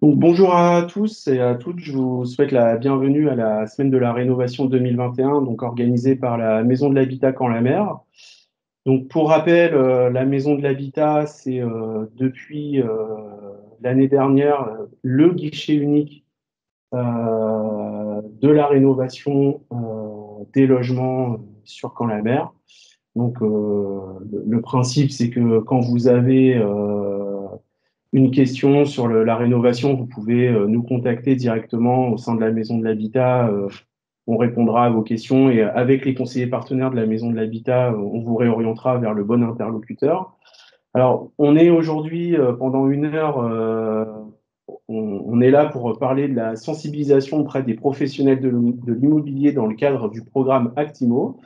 Donc, bonjour à tous et à toutes, je vous souhaite la bienvenue à la semaine de la rénovation 2021, donc organisée par la Maison de l'Habitat Caen-la-Mer. Donc, pour rappel, la Maison de l'Habitat, c'est depuis l'année dernière le guichet unique de la rénovation des logements sur Caen-la-Mer. Donc, le principe, c'est que quand vous avez une question sur la rénovation, vous pouvez nous contacter directement au sein de la Maison de l'Habitat. On répondra à vos questions et avec les conseillers partenaires de la Maison de l'Habitat, on vous réorientera vers le bon interlocuteur. Alors, on est aujourd'hui pendant une heure, on est là pour parler de la sensibilisation auprès des professionnels de l'immobilier dans le cadre du programme Actimo.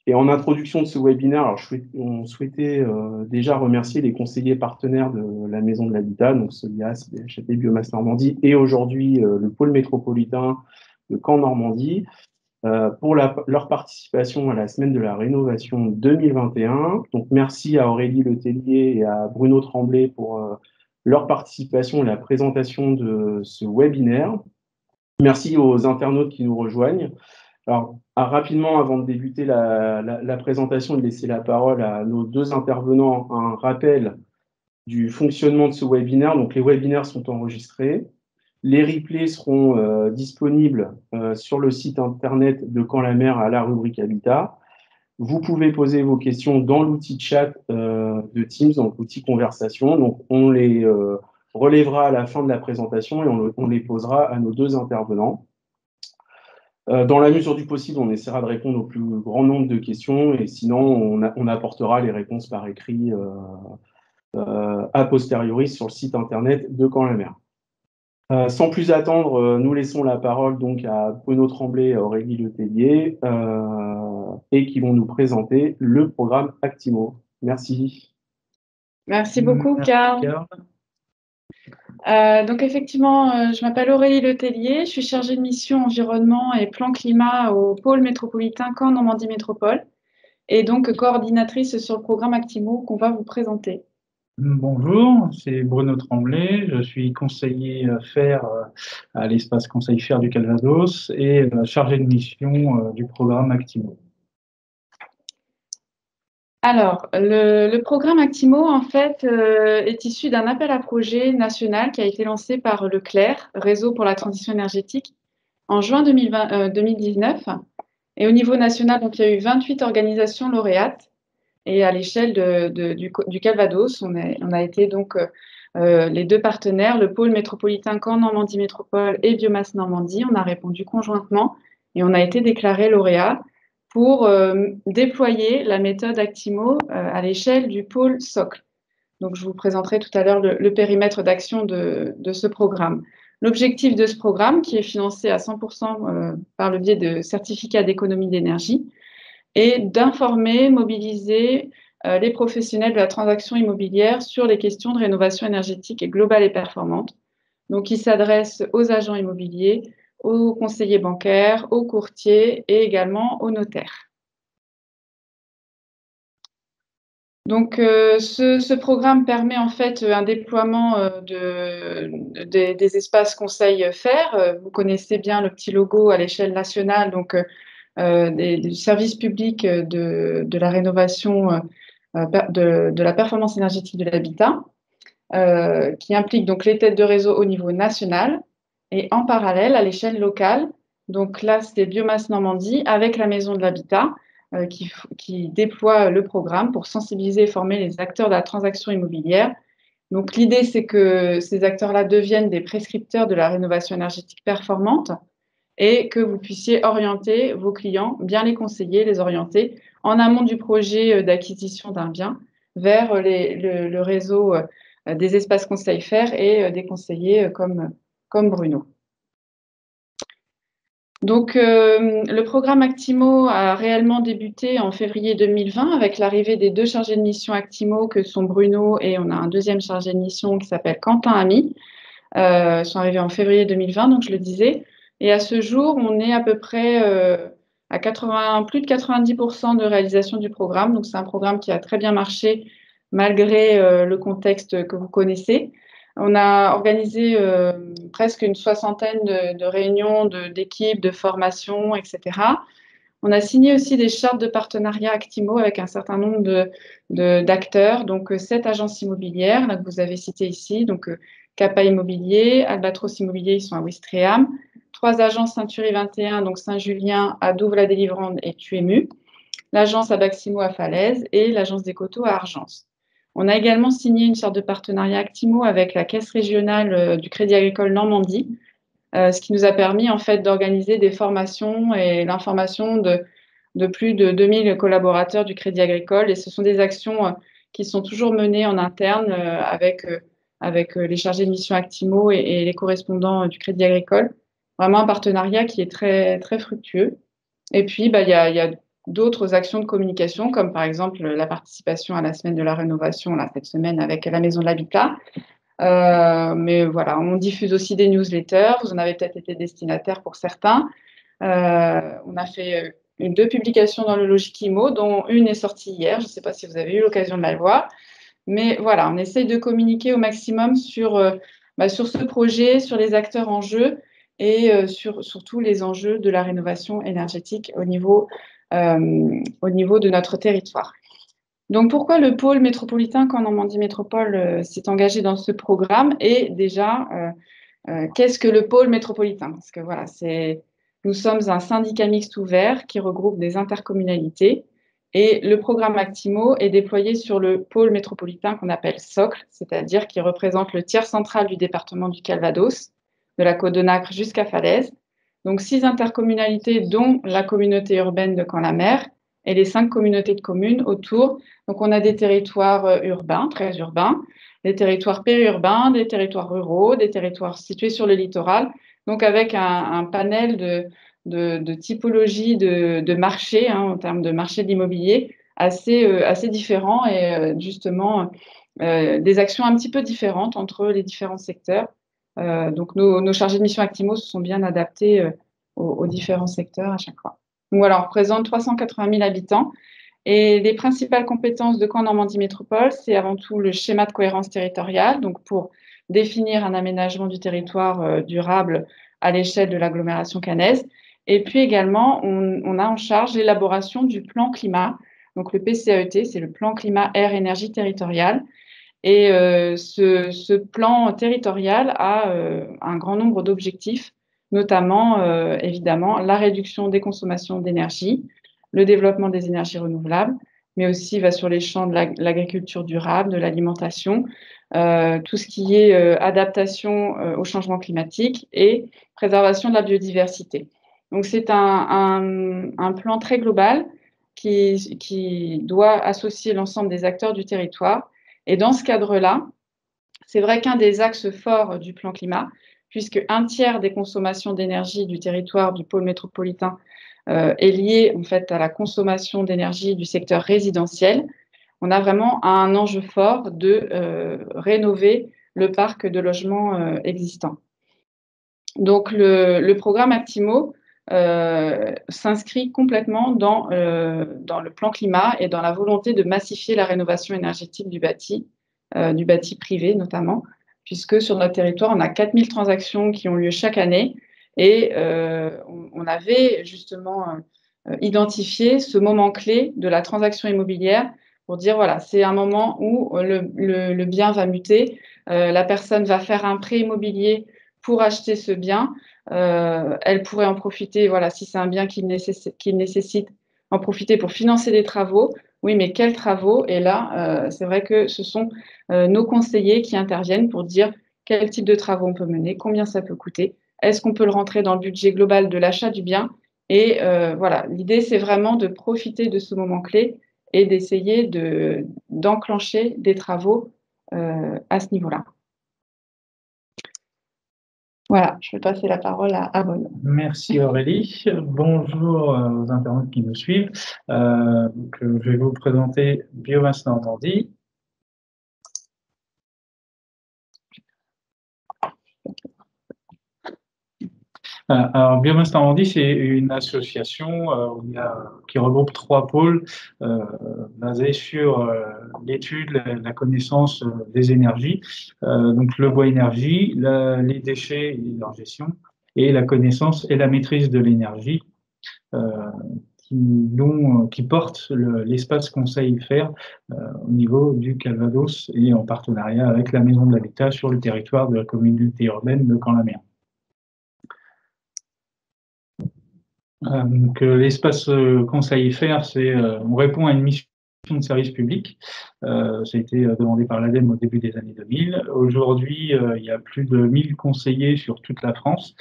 Et en introduction de ce webinaire, alors on souhaitait déjà remercier les conseillers partenaires de la Maison de l'Habitat, donc Solias, BHP Biomasse Normandie, et aujourd'hui le pôle métropolitain de Caen-Normandie, pour leur participation à la semaine de la rénovation 2021. Donc merci à Aurélie Letellier et à Bruno Tremblay pour leur participation et la présentation de ce webinaire. Merci aux internautes qui nous rejoignent. Alors, rapidement, avant de débuter la présentation et de laisser la parole à nos deux intervenants, un rappel du fonctionnement de ce webinaire. Donc, les webinaires sont enregistrés. Les replays seront disponibles sur le site internet de Caen-la-Mer à la rubrique Habitat. Vous pouvez poser vos questions dans l'outil chat de Teams, donc l'outil conversation. Donc, on les relèvera à la fin de la présentation et on les posera à nos deux intervenants. Dans la mesure du possible, on essaiera de répondre au plus grand nombre de questions et sinon, on apportera les réponses par écrit a posteriori sur le site internet de Caen-la-Mer. Sans plus attendre, nous laissons la parole donc à Bruno Tremblay et Aurélie Letellier et qui vont nous présenter le programme Actimo. Merci. Merci beaucoup, Karl. Donc effectivement, je m'appelle Aurélie Letellier, je suis chargée de mission environnement et plan climat au pôle métropolitain Caen Normandie Métropole et donc coordinatrice sur le programme Actimo qu'on va vous présenter. Bonjour, c'est Bruno Tremblay, je suis conseiller FAIR à l'espace conseil FAIR du Calvados et chargé de mission du programme Actimo. Alors, le programme Actimo, en fait, est issu d'un appel à projet national qui a été lancé par le CLER, Réseau pour la transition énergétique, en juin 2019. Et au niveau national, donc, il y a eu 28 organisations lauréates. Et à l'échelle du Calvados, on a été donc les deux partenaires, le pôle métropolitain Caen Normandie Métropole et Biomasse Normandie. On a répondu conjointement et on a été déclaré lauréat pour déployer la méthode Actimo à l'échelle du pôle socle. Donc, je vous présenterai tout à l'heure le périmètre d'action de ce programme. L'objectif de ce programme, qui est financé à 100% par le biais de certificats d'économie d'énergie, est d'informer, mobiliser les professionnels de la transaction immobilière sur les questions de rénovation énergétique globale et performante. Donc, il s'adresse aux agents immobiliers, aux conseillers bancaires, aux courtiers et également aux notaires. Donc, ce programme permet en fait un déploiement des espaces conseils FAIR. Vous connaissez bien le petit logo à l'échelle nationale, donc du service public de la rénovation de la performance énergétique de l'habitat, qui implique donc les têtes de réseau au niveau national et en parallèle à l'échelle locale. Donc là, c'est Biomasse Normandie avec la Maison de l'Habitat qui déploie le programme pour sensibiliser et former les acteurs de la transaction immobilière. Donc l'idée, c'est que ces acteurs-là deviennent des prescripteurs de la rénovation énergétique performante et que vous puissiez orienter vos clients, bien les conseiller, les orienter en amont du projet d'acquisition d'un bien vers le réseau des espaces conseils FAIR et des conseillers comme Bruno. Donc, le programme Actimo a réellement débuté en février 2020 avec l'arrivée des deux chargés de mission Actimo que sont Bruno et on a un deuxième chargé de mission qui s'appelle Quentin Ami. Ils sont arrivés en février 2020, donc je le disais. Et à ce jour, on est à peu près à plus de 90% de réalisation du programme. Donc, c'est un programme qui a très bien marché malgré le contexte que vous connaissez. On a organisé presque une soixantaine de réunions d'équipes, de formations, etc. On a signé aussi des chartes de partenariat Actimo avec un certain nombre d'acteurs, donc 7 agences immobilières là, que vous avez citées ici, donc Capa Immobilier, Albatros Immobilier, ils sont à Ouistreham, 3 agences Century 21, donc Saint-Julien, à Douve-la-Délivrande et Tuému, l'agence Abaximo à Falaise et l'agence des Coteaux à Argence. On a également signé une charte de partenariat Actimo avec la Caisse régionale du Crédit Agricole Normandie, ce qui nous a permis en fait d'organiser des formations et l'information de plus de 2000 collaborateurs du Crédit Agricole. Et ce sont des actions qui sont toujours menées en interne avec les chargés de mission Actimo et les correspondants du Crédit Agricole. Vraiment un partenariat qui est très, très fructueux. Et puis, il y a d'autres actions de communication, comme par exemple la participation à la semaine de la rénovation, là, cette semaine, avec la Maison de l'Habitat. Mais voilà, on diffuse aussi des newsletters. Vous en avez peut-être été destinataire pour certains. On a fait 2 publications dans le Logic Imo, dont une est sortie hier. Je ne sais pas si vous avez eu l'occasion de la voir. Mais voilà, on essaye de communiquer au maximum sur ce projet, sur les acteurs en jeu et sur tous les enjeux de la rénovation énergétique au niveau de notre territoire. Donc, pourquoi le pôle métropolitain Caen Normandie Métropole s'est engagé dans ce programme? Et déjà, qu'est-ce que le pôle métropolitain? Parce que voilà, nous sommes un syndicat mixte ouvert qui regroupe des intercommunalités. Et le programme Actimo est déployé sur le pôle métropolitain qu'on appelle Socle, c'est-à-dire qui représente le tiers central du département du Calvados, de la Côte de Nacre jusqu'à Falaise. Donc 6 intercommunalités, dont la communauté urbaine de Caen-la-Mer et les 5 communautés de communes autour. Donc on a des territoires urbains, très urbains, des territoires périurbains, des territoires ruraux, des territoires situés sur le littoral, donc avec un panel de typologies de marchés, en termes de marché de l'immobilier, assez différents et justement des actions un petit peu différentes entre les différents secteurs. Donc nos chargés de mission Actimo se sont bien adaptés aux différents secteurs à chaque fois. Donc voilà, on représente 380 000 habitants. Et les principales compétences de Caen Normandie Métropole, c'est avant tout le schéma de cohérence territoriale, donc pour définir un aménagement du territoire durable à l'échelle de l'agglomération caennaise. Et puis également, on a en charge l'élaboration du plan climat. Donc le PCAET, c'est le plan climat air énergie territorial. Et ce plan territorial a un grand nombre d'objectifs, notamment évidemment la réduction des consommations d'énergie, le développement des énergies renouvelables, mais aussi va sur les champs de l'agriculture durable, de l'alimentation, tout ce qui est adaptation au changement climatique et préservation de la biodiversité. Donc c'est un plan très global qui doit associer l'ensemble des acteurs du territoire. Et dans ce cadre-là, c'est vrai qu'un des axes forts du plan climat, puisque un tiers des consommations d'énergie du territoire du pôle métropolitain est lié en fait à la consommation d'énergie du secteur résidentiel, on a vraiment un enjeu fort de rénover le parc de logements existant. Donc le programme Actimo s'inscrit complètement dans le plan climat et dans la volonté de massifier la rénovation énergétique du bâti privé notamment, puisque sur notre territoire, on a 4000 transactions qui ont lieu chaque année et on avait justement identifié ce moment clé de la transaction immobilière pour dire, voilà, c'est un moment où le bien va muter, la personne va faire un prêt immobilier pour acheter ce bien. Elle pourrait en profiter, voilà, si c'est un bien qu'il nécessite, en profiter pour financer des travaux. Oui, mais quels travaux? Et là, c'est vrai que ce sont nos conseillers qui interviennent pour dire quel type de travaux on peut mener, combien ça peut coûter, est-ce qu'on peut le rentrer dans le budget global de l'achat du bien? Et voilà, l'idée, c'est vraiment de profiter de ce moment clé et d'essayer d'enclencher des travaux à ce niveau-là. Voilà, je vais passer la parole à Bonne. Merci Aurélie. Bonjour aux internautes qui nous suivent. Je vais vous présenter Biomasse Normandie. Alors, Biomasse Normandie, c'est une association qui regroupe 3 pôles basés sur l'étude, la connaissance des énergies, donc le bois énergie, les déchets et leur gestion, et la connaissance et la maîtrise de l'énergie, qui porte l'espace conseil faire au niveau du Calvados et en partenariat avec la Maison de l'Habitat sur le territoire de la communauté urbaine de Caen-la-Mer. Donc, l'espace conseil faire, on répond à une mission de service public. Ça a été demandé par l'ADEME au début des années 2000. Aujourd'hui, il y a plus de 1000 conseillers sur toute la France,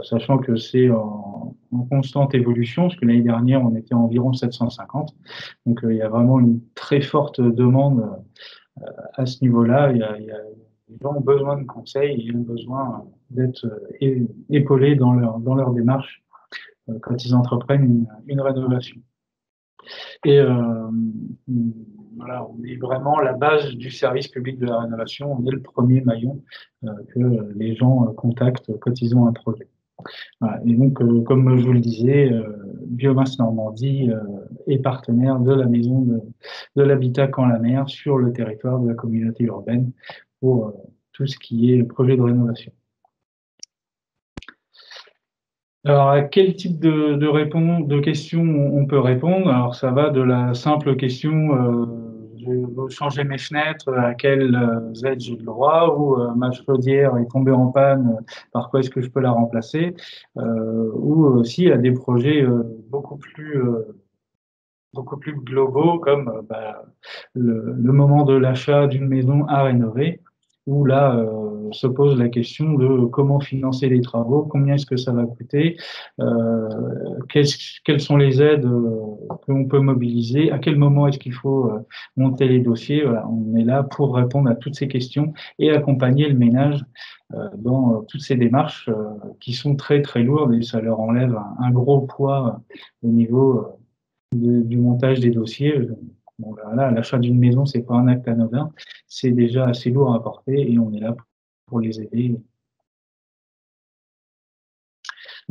sachant que c'est en constante évolution, parce que l'année dernière, on était environ 750. Donc, il y a vraiment une très forte demande à ce niveau-là. Les gens ont besoin de conseils et ont besoin d'être épaulés dans leur démarche quand ils entreprennent une rénovation. Et voilà, on est vraiment la base du service public de la rénovation. On est le premier maillon que les gens contactent quand ils ont un projet. Voilà. Et donc, comme je vous le disais, Biomasse Normandie est partenaire de la Maison de l'Habitat Caen-la-Mer sur le territoire de la communauté urbaine pour tout ce qui est projet de rénovation. Alors, à quel type de questions on peut répondre? Alors, ça va de la simple question je veux changer mes fenêtres, à quelle aide j'ai le droit, ou ma chaudière est tombée en panne, par quoi est-ce que je peux la remplacer, ou aussi à des projets beaucoup plus globaux, comme le moment de l'achat d'une maison à rénover, où là se pose la question de comment financer les travaux, combien est-ce que ça va coûter, quelles sont les aides que l'on peut mobiliser, à quel moment est-ce qu'il faut monter les dossiers. Voilà, on est là pour répondre à toutes ces questions et accompagner le ménage dans toutes ces démarches qui sont très très lourdes, et ça leur enlève un gros poids au niveau du montage des dossiers. Bon, voilà, l'achat d'une maison, c'est pas un acte anodin, c'est déjà assez lourd à porter et on est là pour les aider.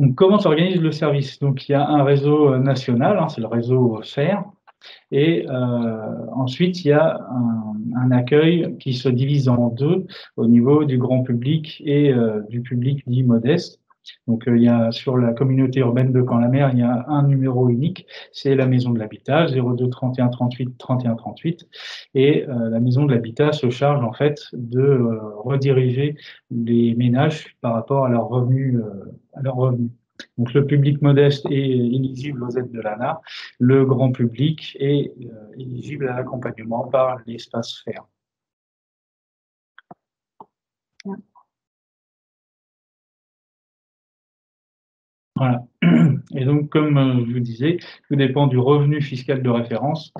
Donc, comment s'organise le service? Donc, il y a un réseau national, hein, c'est le réseau FAIR, et ensuite, il y a un accueil qui se divise en 2 au niveau du grand public et du public dit modeste. Donc, il y a sur la communauté urbaine de Caen-la-Mer, il y a un numéro unique, c'est la Maison de l'Habitat, 02 31 38 31 38. Et la Maison de l'Habitat se charge en fait de rediriger les ménages par rapport à leurs revenus. Donc, le public modeste est éligible aux aides de l'ANA, le grand public est éligible à l'accompagnement par l'espace FAIR. Voilà. Et donc, comme je vous disais, tout dépend du revenu fiscal de référence.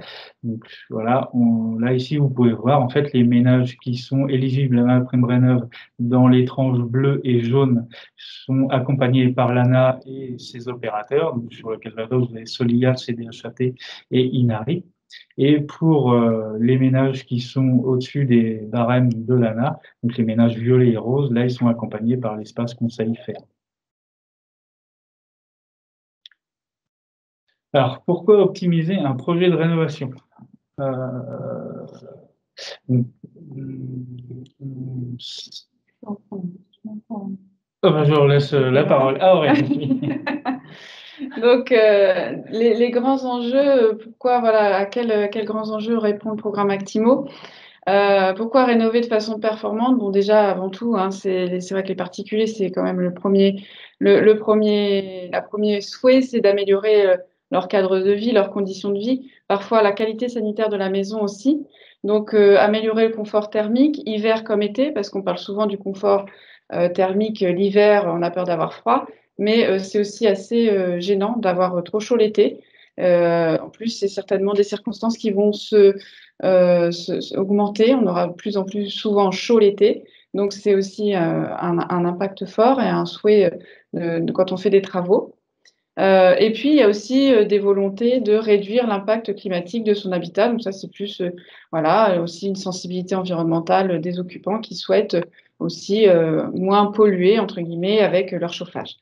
Donc, voilà, là, ici, vous pouvez voir, en fait, les ménages qui sont éligibles à la prime rénov' dans les tranches bleues et jaunes sont accompagnés par l'ANA et ses opérateurs. Donc, sur le Calvados, vous avez Solial, CDHAT et Inari. Et pour les ménages qui sont au-dessus des barèmes de l'ANA, donc les ménages violets et roses, là, ils sont accompagnés par l'espace conseil FAIR. Alors, pourquoi optimiser un projet de rénovation? Je laisse la parole à Aurélie. Donc, les grands enjeux, pourquoi, voilà, à quels grands enjeux répond le programme Actimo? Pourquoi rénover de façon performante? Bon, déjà, avant tout, hein, c'est vrai que les particuliers, c'est quand même le premier souhait, c'est d'améliorer leur cadre de vie, leurs conditions de vie, parfois la qualité sanitaire de la maison aussi. Donc, améliorer le confort thermique, hiver comme été, parce qu'on parle souvent du confort thermique l'hiver, on a peur d'avoir froid, mais c'est aussi assez gênant d'avoir trop chaud l'été. En plus, c'est certainement des circonstances qui vont augmenter. On aura de plus en plus souvent chaud l'été. Donc, c'est aussi un impact fort et un souhait quand on fait des travaux. Et puis, il y a aussi des volontés de réduire l'impact climatique de son habitat. Donc, ça, c'est plus voilà, aussi une sensibilité environnementale des occupants qui souhaitent aussi moins polluer, entre guillemets, avec leur chauffage.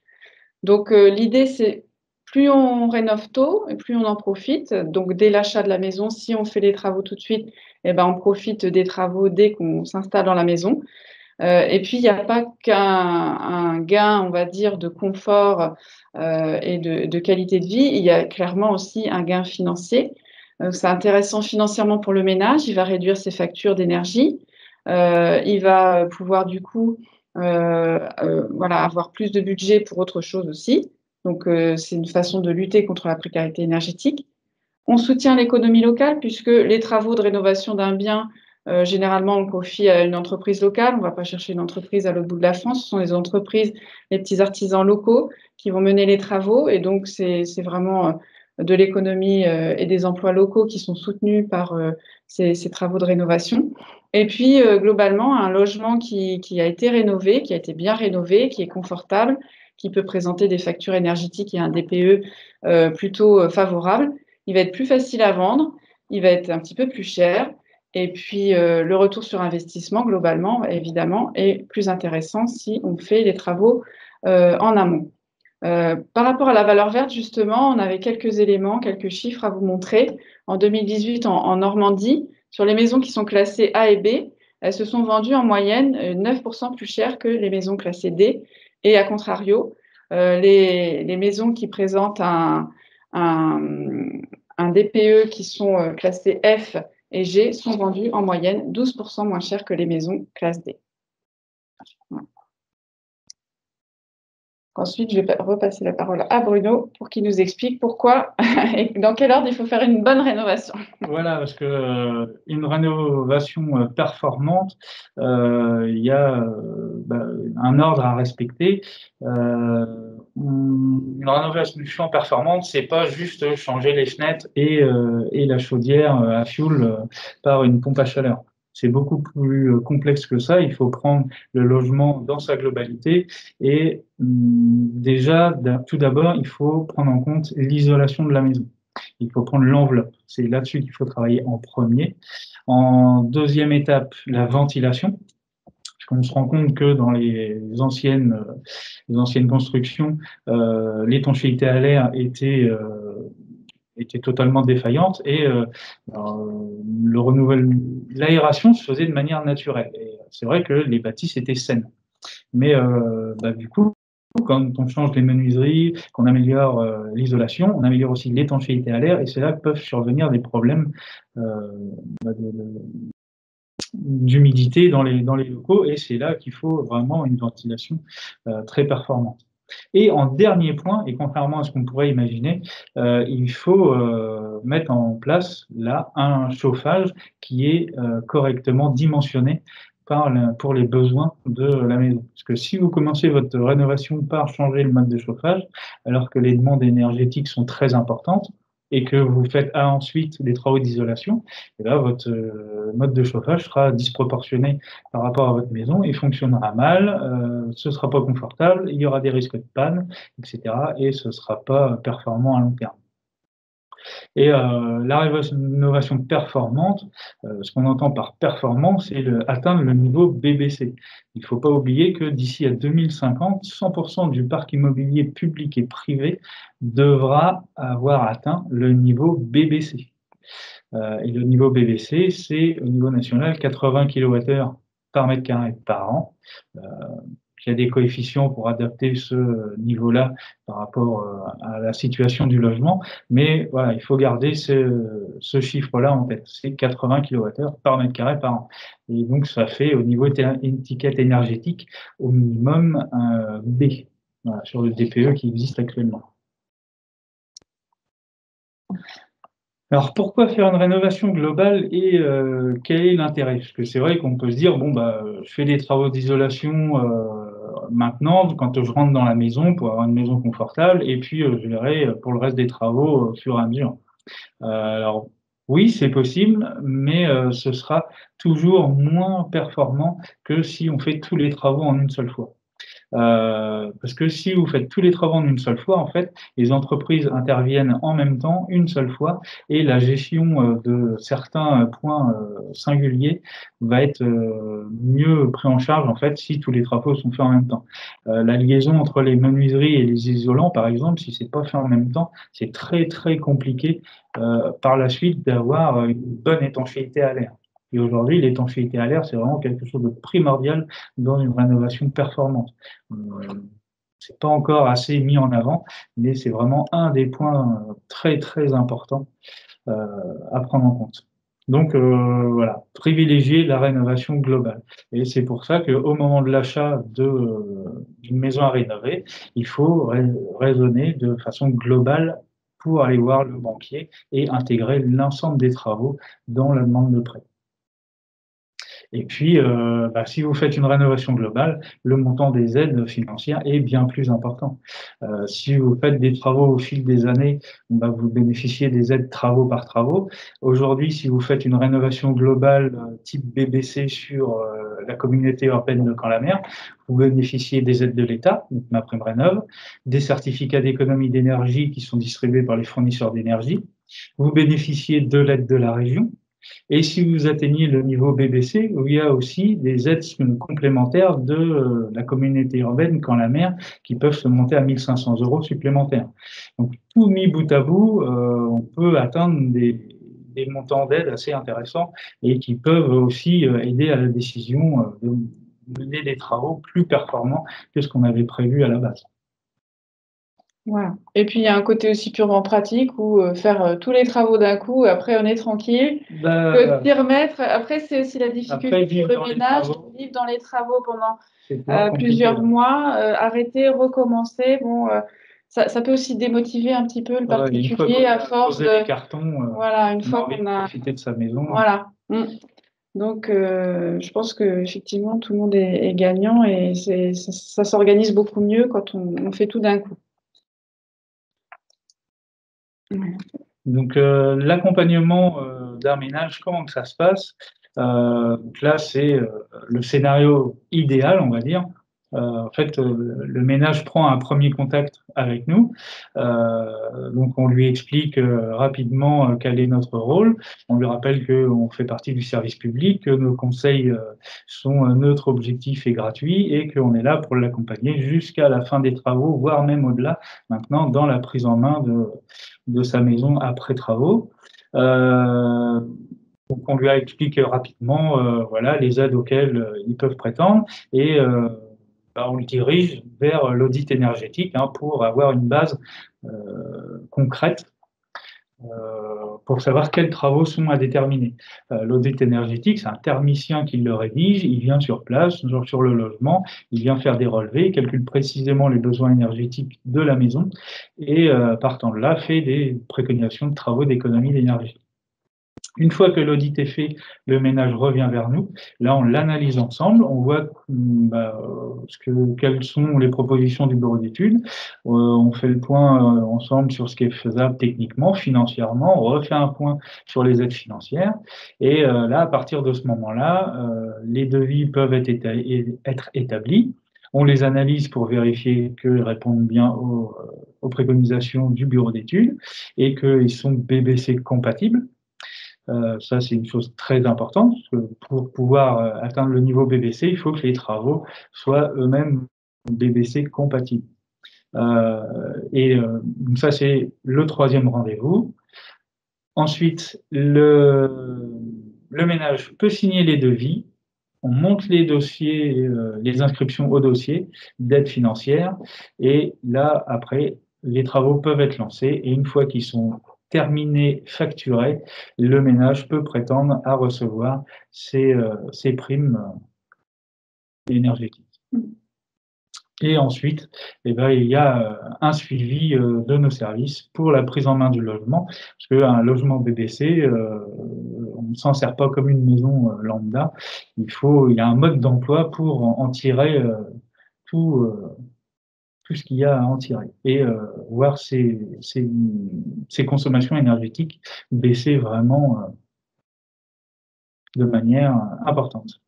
Donc, l'idée, c'est plus on rénove tôt et plus on en profite. Donc, dès l'achat de la maison, si on fait les travaux tout de suite, eh ben, on profite des travaux dès qu'on s'installe dans la maison. Et puis, il n'y a pas qu'un gain, on va dire, de confort et de qualité de vie. Il y a clairement aussi un gain financier. C'est intéressant financièrement pour le ménage. Il va réduire ses factures d'énergie. Il va pouvoir, du coup, voilà, avoir plus de budget pour autre chose aussi. Donc, c'est une façon de lutter contre la précarité énergétique. On soutient l'économie locale puisque les travaux de rénovation d'un bien, généralement, on confie à une entreprise locale. On ne va pas chercher une entreprise à l'autre bout de la France. Ce sont les entreprises, les petits artisans locaux qui vont mener les travaux. Et donc, c'est vraiment de l'économie et des emplois locaux qui sont soutenus par ces travaux de rénovation. Et puis, globalement, un logement qui a été rénové, qui a été bien rénové, qui est confortable, qui peut présenter des factures énergétiques et un DPE plutôt favorable. Il va être plus facile à vendre, il va être un petit peu plus cher et puis le retour sur investissement globalement, évidemment, est plus intéressant si on fait les travaux en amont. Par rapport à la valeur verte, justement, on avait quelques éléments, quelques chiffres à vous montrer. En 2018, en Normandie, sur les maisons qui sont classées A et B, elles se sont vendues en moyenne 9% plus cher que les maisons classées D. Et à contrario, les maisons qui présentent un DPE qui sont classées F et G sont vendues en moyenne 12% moins cher que les maisons classe D. Voilà. Ensuite, je vais repasser la parole à Bruno pour qu'il nous explique pourquoi et dans quel ordre il faut faire une bonne rénovation. Voilà, parce que une rénovation performante, il y a un ordre à respecter. Une rénovation performante, c'est pas juste changer les fenêtres et la chaudière à fioul par une pompe à chaleur. C'est beaucoup plus complexe que ça. Il faut prendre le logement dans sa globalité et déjà, tout d'abord, il faut prendre en compte l'isolation de la maison. Il faut prendre l'enveloppe. C'est là-dessus qu'il faut travailler en premier. En deuxième étape, la ventilation. Parce qu'on se rend compte que dans les anciennes constructions, l'étanchéité à l'air était totalement défaillante et l'aération se faisait de manière naturelle. Et c'est vrai que les bâtisses étaient saines. Mais du coup, quand on change les menuiseries, qu'on améliore l'isolation, on améliore aussi l'étanchéité à l'air et c'est là que peuvent survenir des problèmes d'humidité dans les locaux et c'est là qu'il faut vraiment une ventilation très performante. Et en dernier point, et contrairement à ce qu'on pourrait imaginer, il faut mettre en place là un chauffage qui est correctement dimensionné pour les besoins de la maison. Parce que si vous commencez votre rénovation par changer le mode de chauffage, alors que les demandes énergétiques sont très importantes, et que vous faites ensuite des travaux d'isolation, et là, votre mode de chauffage sera disproportionné par rapport à votre maison et fonctionnera mal, ce sera pas confortable, il y aura des risques de panne, etc. et ce sera pas performant à long terme. Et la rénovation performante, ce qu'on entend par performance, c'est atteindre le niveau BBC. Il ne faut pas oublier que d'ici à 2050, 100% du parc immobilier public et privé devra avoir atteint le niveau BBC. Et le niveau BBC, c'est au niveau national 80 kWh par mètre carré par an. Il y a des coefficients pour adapter ce niveau-là par rapport à la situation du logement, mais voilà, il faut garder ce chiffre-là en tête. C'est 80 kWh par mètre carré par an. Et donc, ça fait au niveau étiquette énergétique au minimum B, voilà, sur le DPE qui existe actuellement. Alors, pourquoi faire une rénovation globale et quel est l'intérêt? Parce que c'est vrai qu'on peut se dire, bon, je fais des travaux d'isolation maintenant, quand je rentre dans la maison, pour avoir une maison confortable, et puis je verrai pour le reste des travaux au fur et à mesure. Alors, oui, c'est possible, mais ce sera toujours moins performant que si on fait tous les travaux en une seule fois. Parce que si vous faites tous les travaux en une seule fois, en fait, les entreprises interviennent en même temps, une seule fois, et la gestion de certains points singuliers va être mieux pris en charge, en fait, si tous les travaux sont faits en même temps. La liaison entre les menuiseries et les isolants, par exemple, si c'est pas fait en même temps, c'est très, très compliqué par la suite d'avoir une bonne étanchéité à l'air. Et aujourd'hui, l'étanchéité à l'air, c'est vraiment quelque chose de primordial dans une rénovation performante. C'est pas encore assez mis en avant, mais c'est vraiment un des points très très importants à prendre en compte. Donc voilà, privilégier la rénovation globale. Et c'est pour ça qu'au moment de l'achat d'une maison à rénover, il faut raisonner de façon globale pour aller voir le banquier et intégrer l'ensemble des travaux dans la demande de prêt. Et puis, si vous faites une rénovation globale, le montant des aides financières est bien plus important. Si vous faites des travaux au fil des années, vous bénéficiez des aides travaux par travaux. Aujourd'hui, si vous faites une rénovation globale type BBC sur la communauté urbaine de Caen-la-Mer, vous bénéficiez des aides de l'État, donc MaPrimeRénov', des certificats d'économie d'énergie qui sont distribués par les fournisseurs d'énergie. Vous bénéficiez de l'aide de la région. Et si vous atteignez le niveau BBC, il y a aussi des aides complémentaires de la communauté urbaine Caen-la-Mer qui peuvent se monter à 1 500 € supplémentaires. Donc, tout mis bout à bout, on peut atteindre des montants d'aide assez intéressants et qui peuvent aussi aider à la décision de mener des travaux plus performants que ce qu'on avait prévu à la base. Voilà. Et puis, il y a un côté aussi purement pratique où faire tous les travaux d'un coup, après on est tranquille, que s'y remettre. Après, c'est aussi la difficulté pour le ménage, vivre dans les travaux pendant plusieurs mois, arrêter, recommencer. Bon, ça peut aussi démotiver un petit peu le particulier à force de… cartons, voilà, une fois qu'on a profité de sa maison. Voilà. Donc, je pense qu'effectivement, tout le monde est gagnant et ça s'organise beaucoup mieux quand on fait tout d'un coup. Donc, l'accompagnement d'un ménage, comment que ça se passe? Donc là, c'est le scénario idéal, on va dire. En fait, le ménage prend un premier contact avec nous. Donc, on lui explique rapidement quel est notre rôle. On lui rappelle qu'on fait partie du service public, que nos conseils sont neutres, objectifs et gratuits, et qu'on est là pour l'accompagner jusqu'à la fin des travaux, voire même au-delà, maintenant, dans la prise en main de sa maison après travaux. Donc on lui a expliqué rapidement voilà, les aides auxquelles ils peuvent prétendre et on le dirige vers l'audit énergétique pour avoir une base concrète pour savoir quels travaux sont à déterminer. L'audit énergétique, c'est un thermicien qui le rédige, il vient sur place, sur le logement, il vient faire des relevés, il calcule précisément les besoins énergétiques de la maison et partant de là, fait des préconisations de travaux d'économie d'énergie. Une fois que l'audit est fait, le ménage revient vers nous. Là, on l'analyse ensemble, on voit quelles sont les propositions du bureau d'études. On fait le point ensemble sur ce qui est faisable techniquement, financièrement. On refait un point sur les aides financières. Et là, à partir de ce moment-là, les devis peuvent être établis. On les analyse pour vérifier qu'ils répondent bien aux préconisations du bureau d'études et qu'ils sont BBC compatibles. Ça, c'est une chose très importante, parce que pour pouvoir atteindre le niveau BBC, il faut que les travaux soient eux-mêmes BBC compatibles. Donc ça, c'est le troisième rendez-vous. Ensuite, le ménage peut signer les devis. On monte les dossiers, les inscriptions au dossier d'aide financière. Et là, après, les travaux peuvent être lancés. Et une fois qu'ils sont terminés, facturés, le ménage peut prétendre à recevoir ses primes énergétiques. Et ensuite, il y a un suivi de nos services pour la prise en main du logement, parce qu'un logement BBC, on ne s'en sert pas comme une maison lambda. Il y a un mode d'emploi pour en tirer tout ce qu'il y a à en tirer et voir ses consommations énergétiques baisser vraiment de manière importante.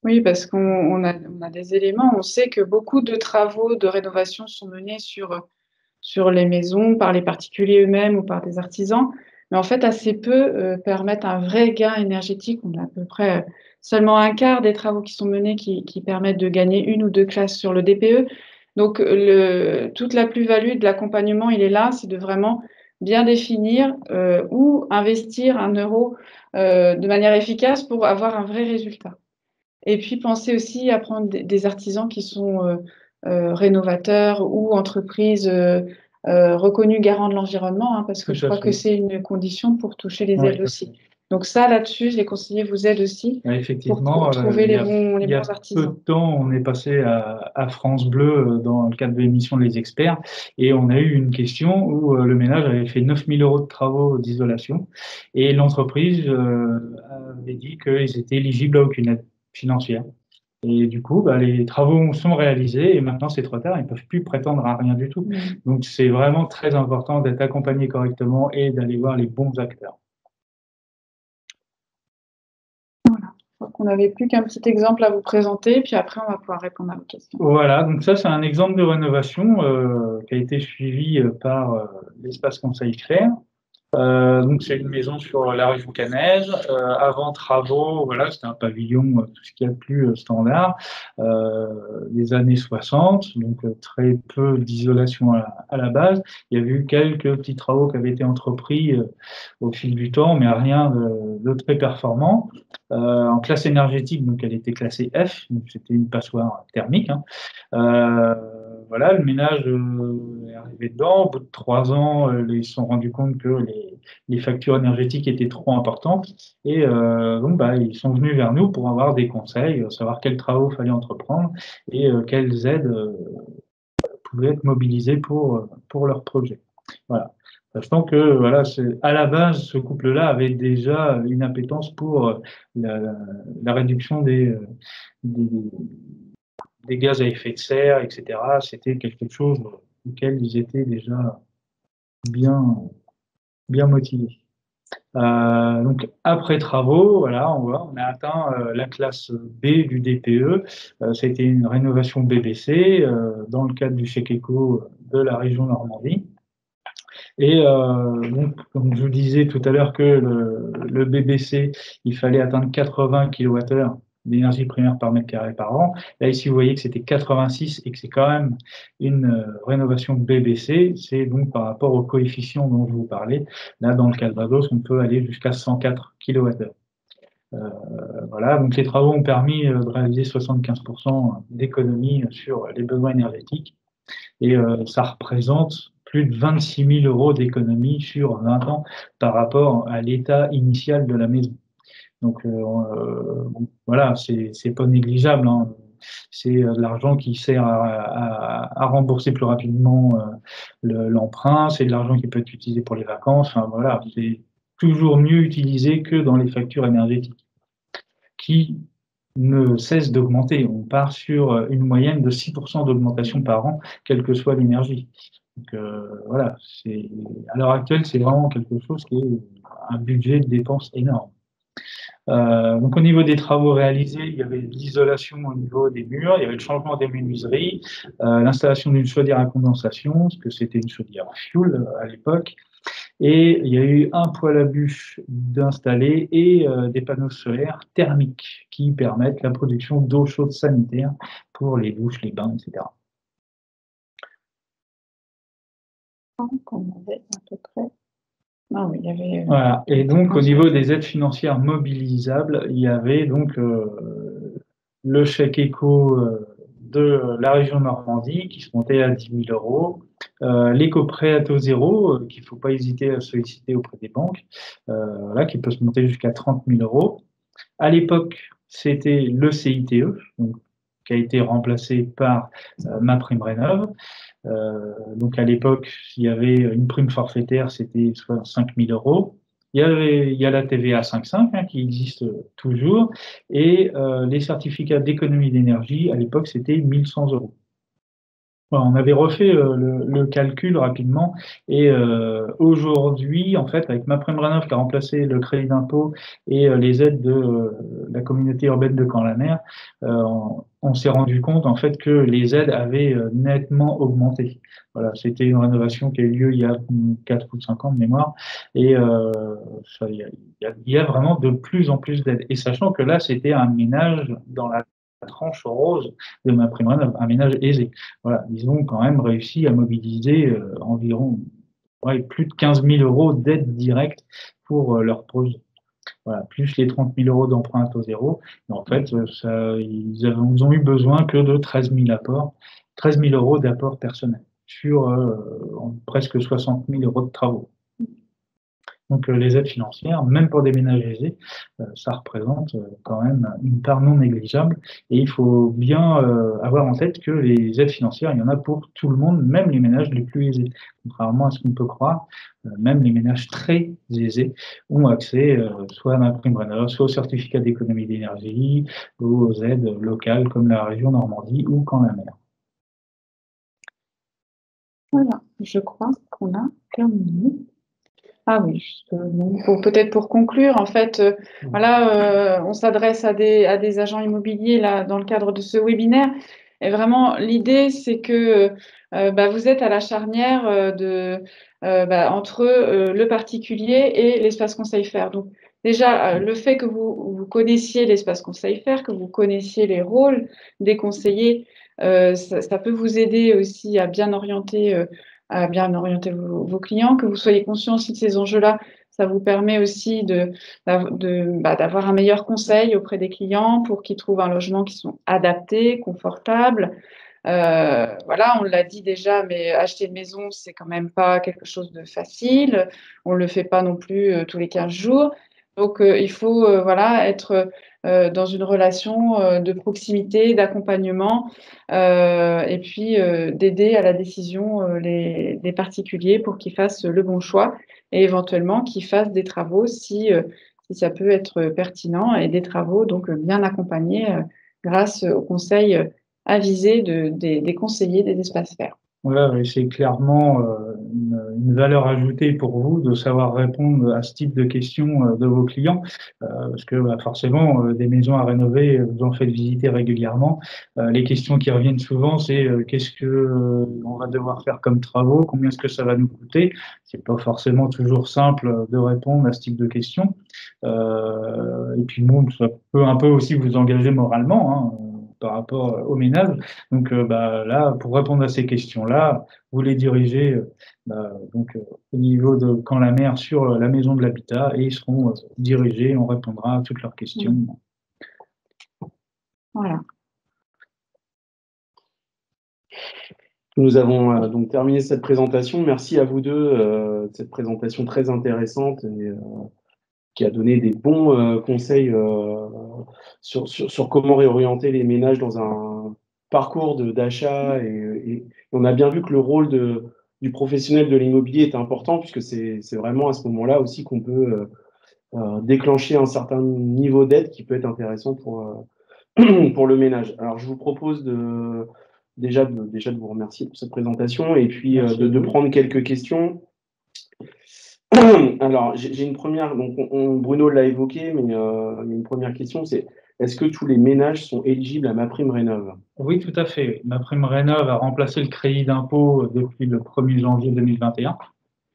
Oui, parce qu'on a des éléments. On sait que beaucoup de travaux de rénovation sont menés sur les maisons, par les particuliers eux-mêmes ou par des artisans. Mais en fait, assez peu permettent un vrai gain énergétique. On a à peu près seulement un quart des travaux qui sont menés qui permettent de gagner 1 ou 2 classes sur le DPE. Donc, toute la plus-value de l'accompagnement, il est là, c'est de vraiment bien définir où investir 1 euro de manière efficace pour avoir un vrai résultat. Et puis penser aussi à prendre des artisans qui sont rénovateurs ou entreprises reconnues garants de l'environnement, hein, parce que Tout je à crois que fait. c'est une condition pour toucher les Oui, aides aussi. Donc ça, là-dessus, les conseillers vous aident aussi pour effectivement, trouver il y les a, bons il y a peu artisans. de temps, on est passé à France Bleu dans le cadre de l'émission Les Experts et on a eu une question où le ménage avait fait 9 000 euros de travaux d'isolation et l'entreprise avait dit qu'ils étaient éligibles à aucune aide financière. Et du coup, bah, les travaux sont réalisés et maintenant c'est trop tard, ils ne peuvent plus prétendre à rien du tout. Donc c'est vraiment très important d'être accompagné correctement et d'aller voir les bons acteurs. Je crois qu'on n'avait plus qu'un petit exemple à vous présenter, puis après on va pouvoir répondre à vos questions. Voilà, donc ça c'est un exemple de rénovation qui a été suivi par l'espace Conseil Clair. Donc c'est une maison sur la rue Foucanaise. Avant travaux, voilà, c'était un pavillon, tout ce qu'il y a de plus standard, des années 60, donc très peu d'isolation à la base. Il y avait eu quelques petits travaux qui avaient été entrepris au fil du temps, mais rien de très performant. En classe énergétique, donc elle était classée F, donc c'était une passoire thermique, hein. Voilà, le ménage est arrivé dedans. Au bout de 3 ans, ils se sont rendus compte que les factures énergétiques étaient trop importantes. Et donc, bah, ils sont venus vers nous pour avoir des conseils, savoir quels travaux fallait entreprendre et quelles aides pouvaient être mobilisées pour leur projet. Voilà. Sachant que, voilà, à la base, ce couple-là avait déjà une appétence pour la réduction des, des gaz à effet de serre, etc. C'était quelque chose auquel ils étaient déjà bien, bien motivés. Donc après travaux, voilà, on a atteint la classe B du DPE. C'était une rénovation BBC dans le cadre du chèque éco de la région Normandie. Et donc, comme je vous disais tout à l'heure que le BBC, il fallait atteindre 80 kWh d'énergie primaire par mètre carré par an. Là, ici, vous voyez que c'était 86 et que c'est quand même une rénovation BBC. C'est donc par rapport au coefficient dont je vous parlais. Là, dans le Calvados, on peut aller jusqu'à 104 kWh. Voilà, donc les travaux ont permis de réaliser 75% d'économie sur les besoins énergétiques et ça représente plus de 26 000 euros d'économie sur 20 ans par rapport à l'état initial de la maison. Donc voilà, c'est pas négligeable, hein. C'est de l'argent qui sert à rembourser plus rapidement l'emprunt, c'est de l'argent qui peut être utilisé pour les vacances. Enfin, voilà, c'est toujours mieux utilisé que dans les factures énergétiques qui ne cessent d'augmenter. On part sur une moyenne de 6% d'augmentation par an, quelle que soit l'énergie. Donc voilà, à l'heure actuelle, c'est vraiment quelque chose qui est un budget de dépenses énorme. Donc au niveau des travaux réalisés, il y avait l'isolation au niveau des murs, il y avait le changement des menuiseries, l'installation d'une chaudière à condensation, parce que c'était une chaudière à fioul à l'époque, et il y a eu un poêle à bûche d'installer et des panneaux solaires thermiques qui permettent la production d'eau chaude sanitaire pour les douches, les bains, etc. Qu'on avait à peu près. Ah oui, il y avait. Voilà. Et donc, au niveau des aides financières mobilisables, il y avait donc le chèque éco de la région Normandie qui se montait à 10 000 euros, l'éco-prêt à taux zéro qu'il ne faut pas hésiter à solliciter auprès des banques, là, qui peut se monter jusqu'à 30 000 euros. À l'époque, c'était le CITE, donc, qui a été remplacé par MaPrimeRénov'. Donc à l'époque, il y avait une prime forfaitaire, c'était 5 000 euros. Il y a la TVA 5.5 hein, qui existe toujours. Et les certificats d'économie d'énergie, à l'époque, c'était 1 100 euros. Voilà, on avait refait le calcul rapidement et aujourd'hui, en fait, avec MaPrimeRénov' qui a remplacé le crédit d'impôt et les aides de la communauté urbaine de Caen-la-Mer, on s'est rendu compte en fait que les aides avaient nettement augmenté. Voilà, c'était une rénovation qui a eu lieu il y a 4 ou 5 ans de mémoire et il y a vraiment de plus en plus d'aides. Et sachant que là, c'était un ménage dans la tranche rose de MaPrimeRénov', un ménage aisé. Voilà, ils ont quand même réussi à mobiliser environ plus de 15 000 euros d'aide directe pour leur projet. Voilà, plus les 30 000 euros d'emprunt à taux zéro. Et en fait, ils ont eu besoin que de 13 000 apports, 13 000 euros d'apport personnel sur presque 60 000 euros de travaux. Donc les aides financières, même pour des ménages aisés, ça représente quand même une part non négligeable. Et il faut bien avoir en tête que les aides financières, il y en a pour tout le monde, même les ménages les plus aisés. Contrairement à ce qu'on peut croire, même les ménages très aisés ont accès soit à MaPrimeRénov', soit au certificat d'économie d'énergie, ou aux aides locales comme la région Normandie ou Caen-la-Mer. Voilà, je crois qu'on a terminé. Ah oui, peut-être pour conclure, en fait, voilà, on s'adresse à des agents immobiliers là, dans le cadre de ce webinaire. Et vraiment, l'idée, c'est que vous êtes à la charnière entre le particulier et l'espace conseil faire. Donc, déjà, le fait que vous connaissiez l'espace conseil faire, que vous connaissiez les rôles des conseillers, ça peut vous aider aussi à bien orienter vos clients, que vous soyez conscient aussi de ces enjeux-là. Ça vous permet aussi d'avoir un meilleur conseil auprès des clients pour qu'ils trouvent un logement qui soit adapté, confortable. Voilà, on l'a dit déjà, mais acheter une maison, c'est quand même pas quelque chose de facile. On le fait pas non plus tous les 15 jours. Donc, il faut voilà, être dans une relation de proximité, d'accompagnement et puis d'aider à la décision les particuliers pour qu'ils fassent le bon choix et éventuellement qu'ils fassent des travaux si ça peut être pertinent et des travaux donc bien accompagnés grâce aux conseils avisés des conseillers des espaces verts. Voilà, et c'est clairement une valeur ajoutée pour vous de savoir répondre à ce type de questions de vos clients, parce que forcément, des maisons à rénover, vous en faites visiter régulièrement. Les questions qui reviennent souvent, c'est qu'est-ce que on va devoir faire comme travaux, combien est-ce que ça va nous coûter. C'est pas forcément toujours simple de répondre à ce type de questions. Et puis bon, ça peut un peu aussi vous engager moralement, hein, par rapport au ménage. Donc là, pour répondre à ces questions-là, vous les dirigez au niveau de Caen-la-Mer sur la maison de l'habitat et ils seront dirigés, on répondra à toutes leurs questions. Voilà. Nous avons donc terminé cette présentation. Merci à vous deux de cette présentation très intéressante et qui a donné des bons conseils sur comment réorienter les ménages dans un parcours d'achat. Et on a bien vu que le rôle du professionnel de l'immobilier est important, puisque c'est vraiment à ce moment-là aussi qu'on peut déclencher un certain niveau d'aide qui peut être intéressant pour le ménage. Alors, je vous propose déjà de vous remercier pour cette présentation et puis de prendre quelques questions. Alors, j'ai une première, donc Bruno l'a évoqué, mais il y a une première question, c'est est-ce que tous les ménages sont éligibles à MaPrimeRénov'? Oui, tout à fait. MaPrimeRénov' a remplacé le crédit d'impôt depuis le 1er janvier 2021.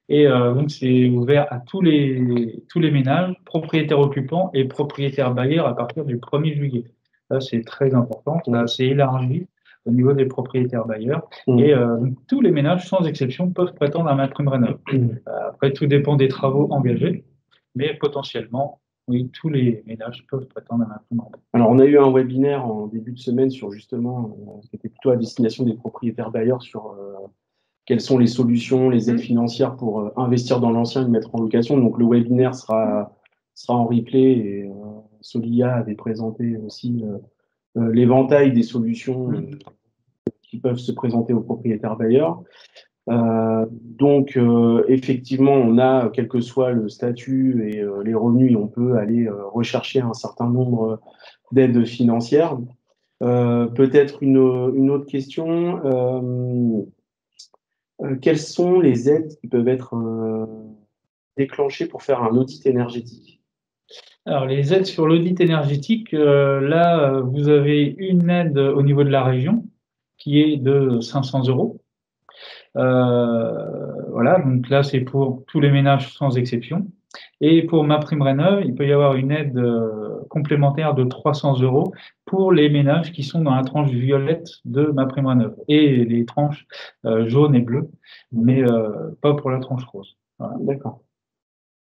Et donc, c'est ouvert à tous les ménages, propriétaires occupants et propriétaires bailleurs à partir du 1er juillet. Ça, c'est très important. Ça s'est élargi au niveau des propriétaires bailleurs. Et donc, tous les ménages, sans exception, peuvent prétendre à MaPrimeRénov'. Après, tout dépend des travaux engagés, mais potentiellement, oui, tous les ménages peuvent prétendre à MaPrimeRénov'. Alors, on a eu un webinaire en début de semaine sur justement, qui était plutôt à destination des propriétaires bailleurs sur quelles sont les solutions, les aides financières pour investir dans l'ancien et le mettre en location. Donc, le webinaire sera en replay et Solia avait présenté aussi l'éventail des solutions qui peuvent se présenter aux propriétaires bailleurs. Donc, effectivement, on a, quel que soit le statut et les revenus, on peut aller rechercher un certain nombre d'aides financières. Peut-être une autre question. Quelles sont les aides qui peuvent être déclenchées pour faire un audit énergétique? Alors, les aides sur l'audit énergétique, là, vous avez une aide au niveau de la région qui est de 500 €. Voilà, donc là, c'est pour tous les ménages sans exception. Et pour MaPrimeRénov', il peut y avoir une aide complémentaire de 300 € pour les ménages qui sont dans la tranche violette de MaPrimeRénov' et les tranches jaunes et bleues, mais pas pour la tranche rose. Voilà. D'accord.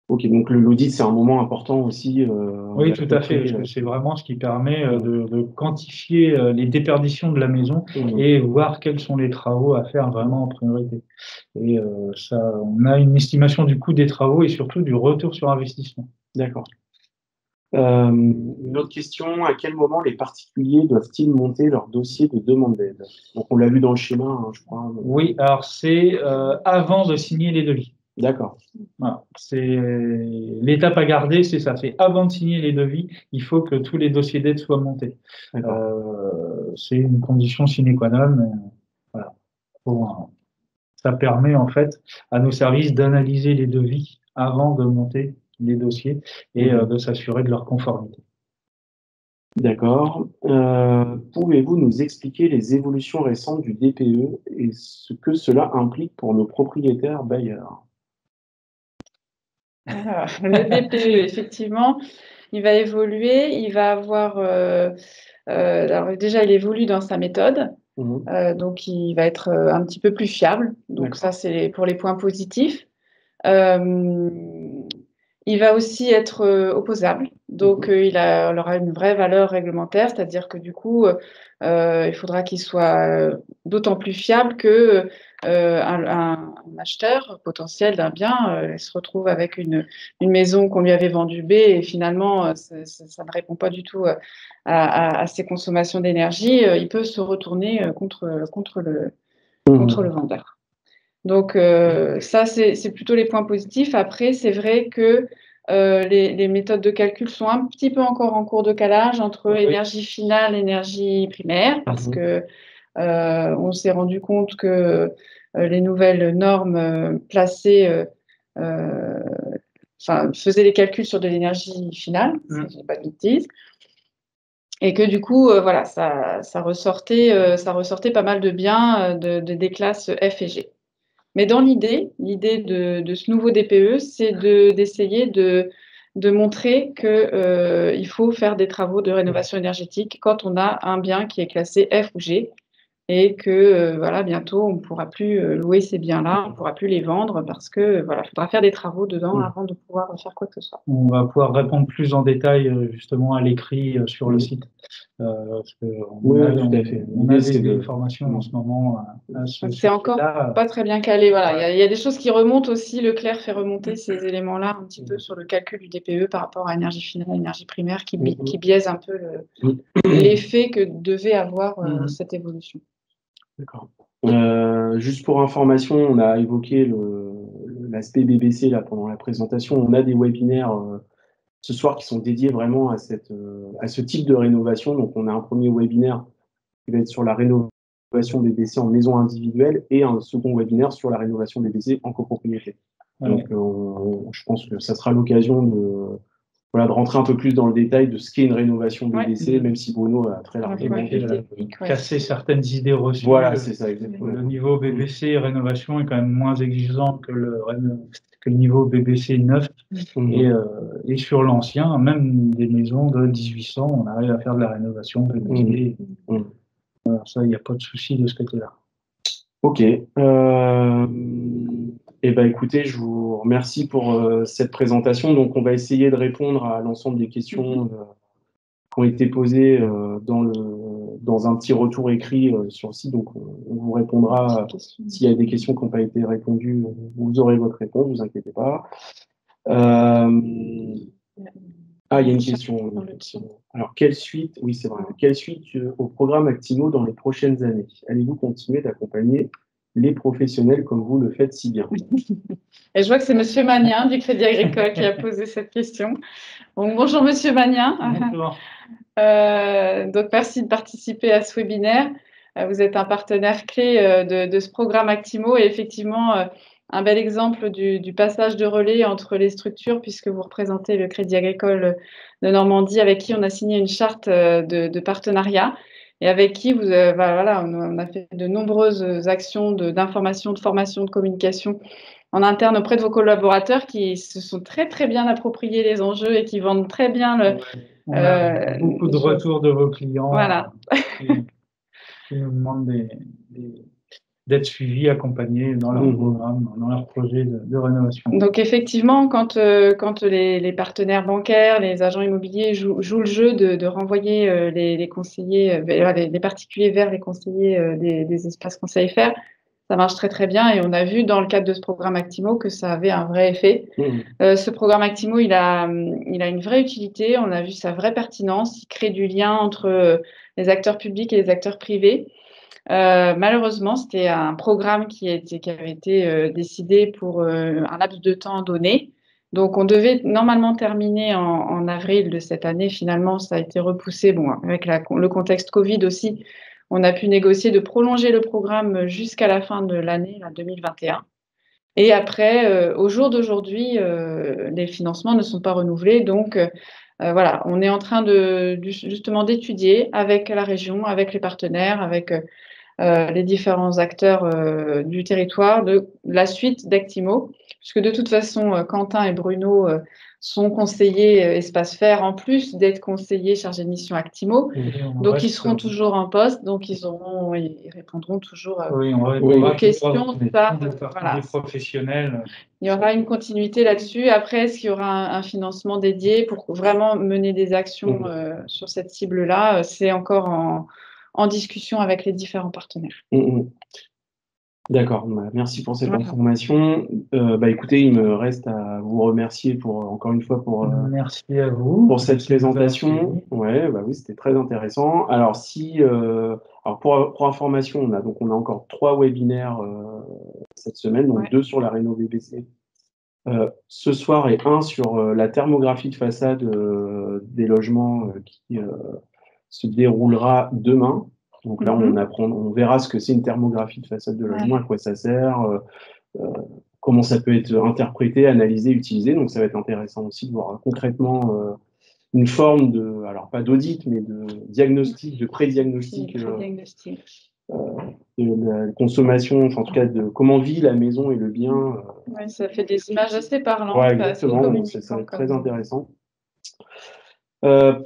Ok, donc l'audit, c'est un moment important aussi. Oui, tout à fait, parce que c'est vraiment ce qui permet de quantifier les déperditions de la maison et voir quels sont les travaux à faire vraiment en priorité. Et ça, on a une estimation du coût des travaux et surtout du retour sur investissement. D'accord. Une autre question, à quel moment les particuliers doivent-ils monter leur dossier de demande d'aide? Donc, on l'a vu dans le schéma, hein, je crois. Oui, alors c'est avant de signer les devis. D'accord. Voilà. C'est l'étape à garder, c'est ça. C'est avant de signer les devis, il faut que tous les dossiers d'aide soient montés. C'est une condition sine qua non. Voilà. Ça permet en fait à nos services d'analyser les devis avant de monter les dossiers et de s'assurer de leur conformité. D'accord. Pouvez-vous nous expliquer les évolutions récentes du DPE et ce que cela implique pour nos propriétaires bailleurs? Le DPE, effectivement, il va évoluer, il va avoir... alors déjà, il évolue dans sa méthode, donc il va être un petit peu plus fiable. Donc ça, c'est pour les points positifs. Il va aussi être opposable, donc il aura une vraie valeur réglementaire, c'est-à-dire que du coup, il faudra qu'il soit d'autant plus fiable que un acheteur potentiel d'un bien se retrouve avec une maison qu'on lui avait vendue B et finalement, ça ne répond pas du tout à ses consommations d'énergie. Il peut se retourner contre le vendeur. Donc ça, c'est plutôt les points positifs. Après, c'est vrai que les méthodes de calcul sont un petit peu encore en cours de calage entre énergie finale et énergie primaire, parce que on s'est rendu compte que les nouvelles normes faisaient les calculs sur de l'énergie finale, si je dis pas de bêtises. Et que du coup, voilà, ça ressortait pas mal de biens des classes F et G. Mais dans l'idée de ce nouveau DPE, c'est d'essayer de montrer qu'il faut faire des travaux de rénovation énergétique quand on a un bien qui est classé F ou G et que voilà, bientôt on ne pourra plus louer ces biens-là, on ne pourra plus les vendre parce que voilà, il faudra faire des travaux dedans avant de pouvoir faire quoi que ce soit. On va pouvoir répondre plus en détail justement à l'écrit sur le site. Parce oui, tout à fait. On a des formations en ce moment à ce c'est encore pas très bien calé. Voilà. Il y a des choses qui remontent aussi. Leclerc fait remonter ces éléments-là un petit peu sur le calcul du DPE par rapport à énergie finale, énergie primaire, qui biaise un peu l'effet que devait avoir cette évolution. D'accord. Juste pour information, on a évoqué l'aspect BBC là, pendant la présentation. On a des webinaires ce soir qui sont dédiés vraiment à ce type de rénovation. Donc, on a un premier webinaire qui va être sur la rénovation BBC en maison individuelle et un second webinaire sur la rénovation BBC en copropriété. Donc, je pense que ça sera l'occasion de rentrer un peu plus dans le détail de ce qu'est une rénovation BBC, même si Bruno a très largement cassé certaines idées reçues. Voilà, c'est ça, exactement. Le niveau BBC rénovation est quand même moins exigeant que le niveau BBC 9. Et sur l'ancien, même des maisons de 1800, on arrive à faire de la rénovation BBC. Alors ça, il n'y a pas de souci de ce côté-là. Ok. Eh ben, écoutez, je vous remercie pour cette présentation. Donc, on va essayer de répondre à l'ensemble des questions qui ont été posées dans un petit retour écrit sur le site. Donc, on vous répondra s'il y a des questions qui n'ont pas été répondues. Vous aurez votre réponse, ne vous inquiétez pas. Il y a une question. Alors, quelle suite, oui, c'est vrai, quelle suite au programme Actimo dans les prochaines années? Allez-vous continuer d'accompagner les professionnels comme vous le faites si bien. Et je vois que c'est Monsieur Magnien du Crédit Agricole qui a posé cette question. Donc, bonjour Monsieur Magnien. Bonjour. Donc, merci de participer à ce webinaire. Vous êtes un partenaire clé de ce programme Actimo et effectivement un bel exemple du passage de relais entre les structures puisque vous représentez le Crédit Agricole de Normandie avec qui on a signé une charte de partenariat et avec qui voilà, on a fait de nombreuses actions d'information, de formation, de communication en interne auprès de vos collaborateurs qui se sont très très bien appropriés les enjeux et qui vendent très bien le. On a beaucoup de retours de vos clients voilà. qui nous demandent d'être suivis, accompagnés dans leur programme, dans leur projet de rénovation. Donc effectivement, quand les partenaires bancaires, les agents immobiliers jouent le jeu de renvoyer les conseillers, les particuliers vers les conseillers des espaces conseils faire, ça marche très très bien et on a vu dans le cadre de ce programme Actimo que ça avait un vrai effet. Ce programme Actimo, il a une vraie utilité, on a vu sa vraie pertinence, il crée du lien entre les acteurs publics et les acteurs privés. Malheureusement, c'était un programme qui avait été décidé pour un laps de temps donné. Donc, on devait normalement terminer en avril de cette année. Finalement, ça a été repoussé. Bon, avec le contexte Covid aussi, on a pu négocier de prolonger le programme jusqu'à la fin de l'année 2021. Et après, au jour d'aujourd'hui, les financements ne sont pas renouvelés. Donc, voilà, on est en train justement d'étudier avec la région, avec les partenaires, avec les différents acteurs du territoire de la suite d'Actimo, puisque de toute façon, Quentin et Bruno sont conseillers Espace Faire, en plus d'être conseillers chargés de mission Actimo. Donc, ils seront toujours en poste, donc ils répondront toujours aux questions. Voilà. Professionnels. Il y aura une continuité là-dessus. Après, est-ce qu'il y aura un financement dédié pour vraiment mener des actions sur cette cible-là? C'est encore en discussion avec les différents partenaires. D'accord, merci pour cette information. Écoutez, il me reste à vous remercier encore une fois merci à vous pour cette présentation. Oui, c'était très intéressant. Alors pour information, on a encore 3 webinaires cette semaine, donc 2 sur la réno BBC ce soir et 1 sur la thermographie de façade des logements qui se déroulera demain. Donc là, on verra ce que c'est une thermographie de façade de logement, à quoi ça sert, comment ça peut être interprété, analysé, utilisé. Donc ça va être intéressant aussi de voir concrètement une forme alors pas d'audit, mais de diagnostic, de pré-diagnostic de la consommation, enfin, en tout cas de comment vit la maison et le bien. Ça fait des images assez parlantes. Ouais, exactement, ça va être très intéressant.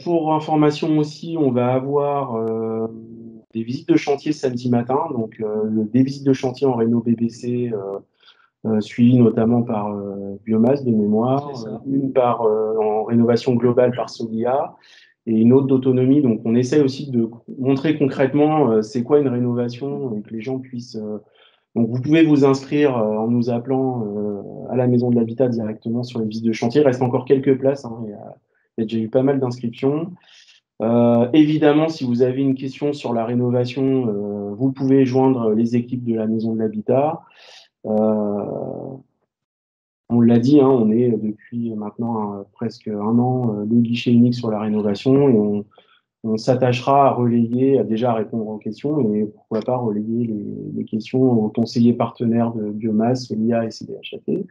Pour information aussi, on va avoir des visites de chantier samedi matin, donc des visites de chantier en réno BBC suivies notamment par Biomasse de mémoire, une en rénovation globale par Solia et une autre d'autonomie. Donc on essaie aussi de montrer concrètement c'est quoi une rénovation et que les gens puissent... Donc vous pouvez vous inscrire en nous appelant à la maison de l'habitat directement sur les visites de chantier. Il reste encore quelques places, hein, il y a déjà eu pas mal d'inscriptions. Évidemment, si vous avez une question sur la rénovation, vous pouvez joindre les équipes de la maison de l'habitat. On l'a dit, hein, on est depuis maintenant presque un an le guichet unique sur la rénovation et on s'attachera à relayer, déjà à répondre aux questions et pourquoi pas relayer les questions aux conseillers partenaires de Biomasse, Solia et CDHAT.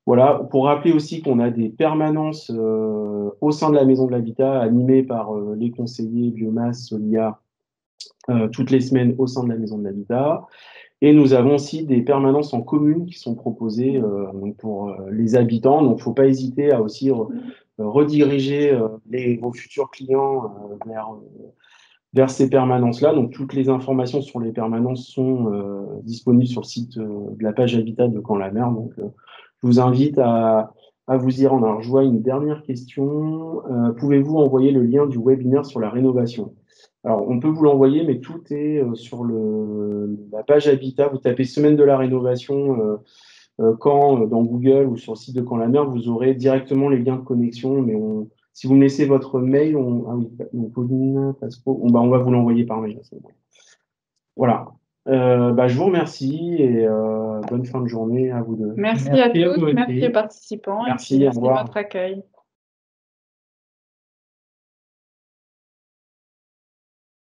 Voilà, pour rappeler aussi qu'on a des permanences au sein de la maison de l'habitat animées par les conseillers Biomasse, Solia, toutes les semaines au sein de la maison de l'habitat. Et nous avons aussi des permanences en commune qui sont proposées pour les habitants. Donc, il ne faut pas hésiter à aussi rediriger vos futurs clients vers ces permanences-là. Donc, toutes les informations sur les permanences sont disponibles sur le site de la page Habitat de Caen-la-Mer. Donc, je vous invite à vous y rendre. Alors, je vois une dernière question. Pouvez-vous envoyer le lien du webinaire sur la rénovation? Alors, on peut vous l'envoyer, mais tout est sur la page Habitat. Vous tapez Semaine de la rénovation Caen dans Google ou sur le site de Caen-la-Mer, vous aurez directement les liens de connexion. Mais si vous me laissez votre mail, Pauline Pasco, on va vous l'envoyer par mail. Voilà. Je vous remercie et bonne fin de journée à vous deux. Merci à Merci à tous, vous merci aussi. aux participants et Merci, puis au merci de revoir. votre accueil.